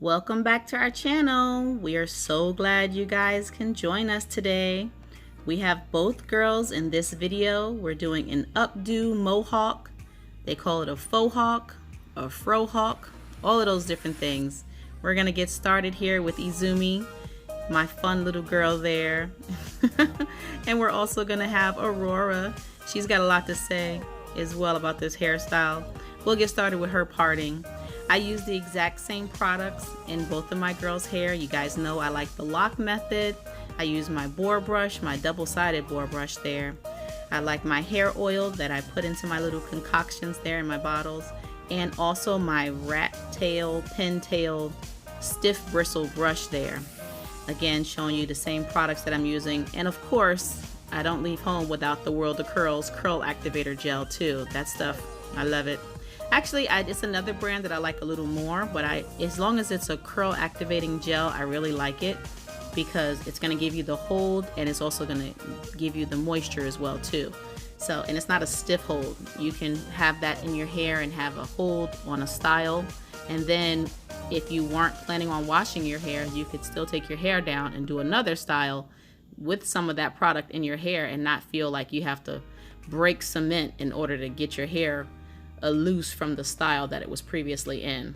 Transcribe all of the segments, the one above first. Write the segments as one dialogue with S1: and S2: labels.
S1: Welcome back to our channel. We are so glad you guys can join us today. We have both girls in this video. We're doing an updo mohawk. They call it a faux hawk, a fro hawk, all of those different things. We're gonna get started here with Izumi, my fun little girl there. And we're also gonna have Aurora. She's got a lot to say as well about this hairstyle. We'll get started with her parting. I use the exact same products in both of my girls' hair. You guys know I like the lock method. I use my boar brush, my double-sided boar brush there. I like my hair oil that I put into my little concoctions there in my bottles, and also my rat tail, pintail, stiff bristle brush there. Again, showing you the same products that I'm using. And of course, I don't leave home without the World of Curls Curl Activator Gel too. That stuff, I love it. Actually, it's another brand that I like a little more, but as long as it's a curl activating gel, I really like it because it's going to give you the hold, and it's also going to give you the moisture as well too. So, and it's not a stiff hold. You can have that in your hair and have a hold on a style, and then if you weren't planning on washing your hair, you could still take your hair down and do another style with some of that product in your hair and not feel like you have to break cement in order to get your hair loose from the style that it was previously in.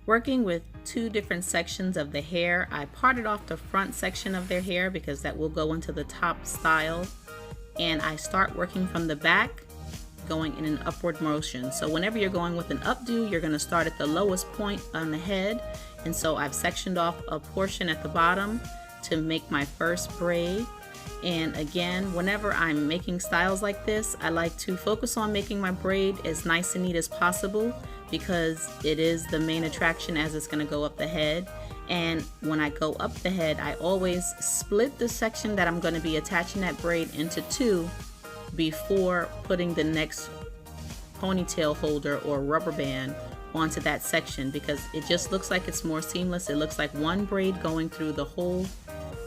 S1: Working with two different sections of the hair, I parted off the front section of their hair because that will go into the top style, and I start working from the back going in an upward motion. So whenever you're going with an updo, you're going to start at the lowest point on the head, and so I've sectioned off a portion at the bottom to make my first braid. And again, whenever I'm making styles like this, I like to focus on making my braid as nice and neat as possible because it is the main attraction as it's going to go up the head. And when I go up the head, I always split the section that I'm going to be attaching that braid into two before putting the next ponytail holder or rubber band onto that section, because it just looks like it's more seamless. It looks like one braid going through the whole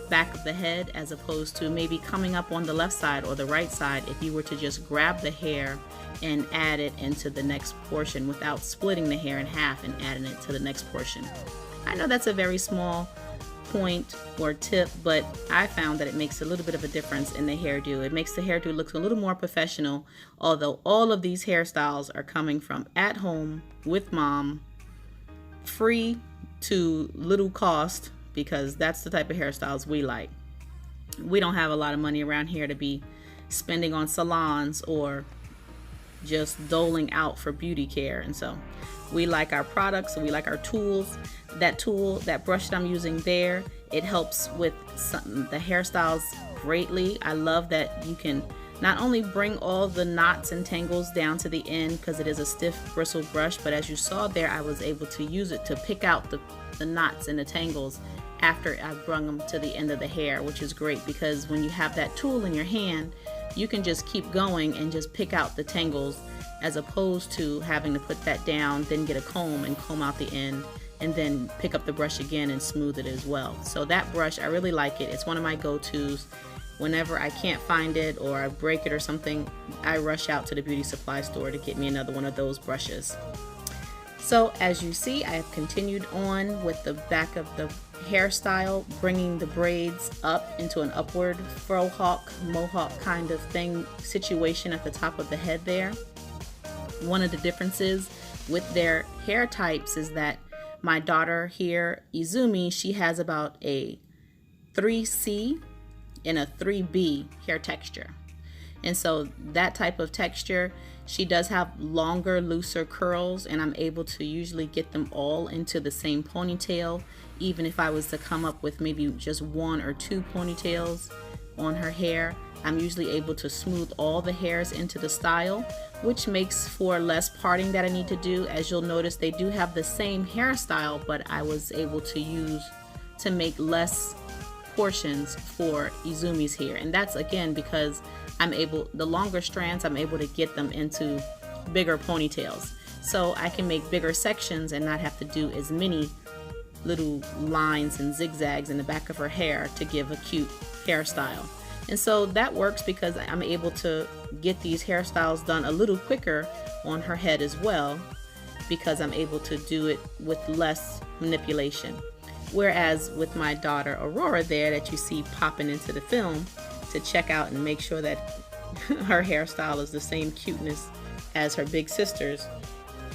S1: back of the head, as opposed to maybe coming up on the left side or the right side if you were to just grab the hair and add it into the next portion without splitting the hair in half and adding it to the next portion. I know that's a very small point or tip, but I found that it makes a little bit of a difference in the hairdo. It makes the hairdo look a little more professional, although all of these hairstyles are coming from at home with mom, free to little cost, because that's the type of hairstyles we like. We don't have a lot of money around here to be spending on salons or just doling out for beauty care, and so we like our products, we like our tools. That tool, that brush that I'm using there, it helps with the hairstyles greatly. I love that you can not only bring all the knots and tangles down to the end because it is a stiff bristle brush, but as you saw there, I was able to use it to pick out the knots and the tangles after I brung them to the end of the hair, which is great because when you have that tool in your hand, you can just keep going and just pick out the tangles, as opposed to having to put that down, then get a comb and comb out the end, and then pick up the brush again and smooth it as well. So that brush, I really like it. It's one of my go-tos. Whenever I can't find it or I break it or something, I rush out to the beauty supply store to get me another one of those brushes. So as you see, I have continued on with the back of the hairstyle, bringing the braids up into an upward faux hawk, mohawk kind of thing situation at the top of the head there. One of the differences with their hair types is that my daughter here, Izumi, she has about a 3C and a 3B hair texture. And so that type of texture, she does have longer, looser curls, and I'm able to usually get them all into the same ponytail. Even if I was to come up with maybe just one or two ponytails on her hair, I'm usually able to smooth all the hairs into the style, which makes for less parting that I need to do. As you'll notice, they do have the same hairstyle, but I was able to use to make less portions for Izumi's hair. And that's again because the longer strands, I'm able to get them into bigger ponytails. So I can make bigger sections and not have to do as many little lines and zigzags in the back of her hair to give a cute hairstyle. And so that works because I'm able to get these hairstyles done a little quicker on her head as well. because I'm able to do it with less manipulation. Whereas with my daughter Aurora there that you see popping into the film to check out and make sure that her hairstyle is the same cuteness as her big sister's,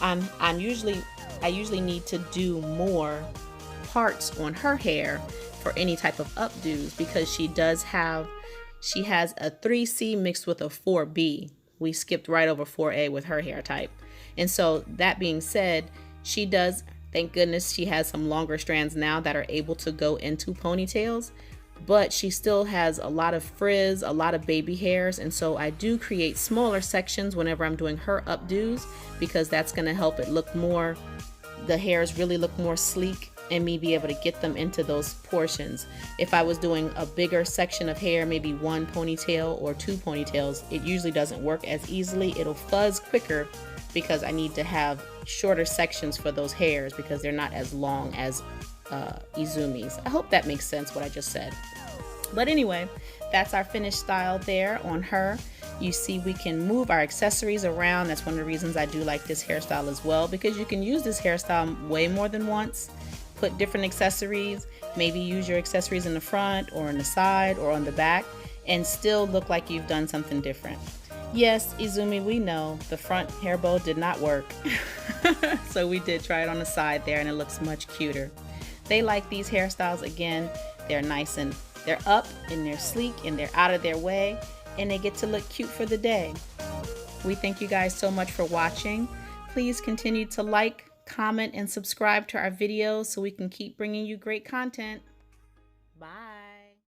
S1: I usually need to do more parts on her hair for any type of updos, because she has a 3C mixed with a 4B. We skipped right over 4A with her hair type. And so that being said, she does, thank goodness she has some longer strands now that are able to go into ponytails, but she still has a lot of frizz, a lot of baby hairs. And so I do create smaller sections whenever I'm doing her updos, because that's going to help it look more, the hairs really look more sleek, and me be able to get them into those portions. If I was doing a bigger section of hair, maybe 1 ponytail or 2 ponytails, it usually doesn't work as easily. It'll fuzz quicker because I need to have shorter sections for those hairs because they're not as long as Izumi's. I hope that makes sense what I just said. But anyway, that's our finished style there on her. You see we can move our accessories around. That's one of the reasons I do like this hairstyle as well, because you can use this hairstyle way more than once. Put different accessories, maybe use your accessories in the front or in the side or on the back, and still look like you've done something different. Yes, Izumi, we know the front hair bow did not work. So we did try it on the side there and it looks much cuter. They like these hairstyles. Again, they're nice and they're up and they're sleek and they're out of their way, and they get to look cute for the day. We thank you guys so much for watching. Please continue to like, comment, and subscribe to our videos so we can keep bringing you great content.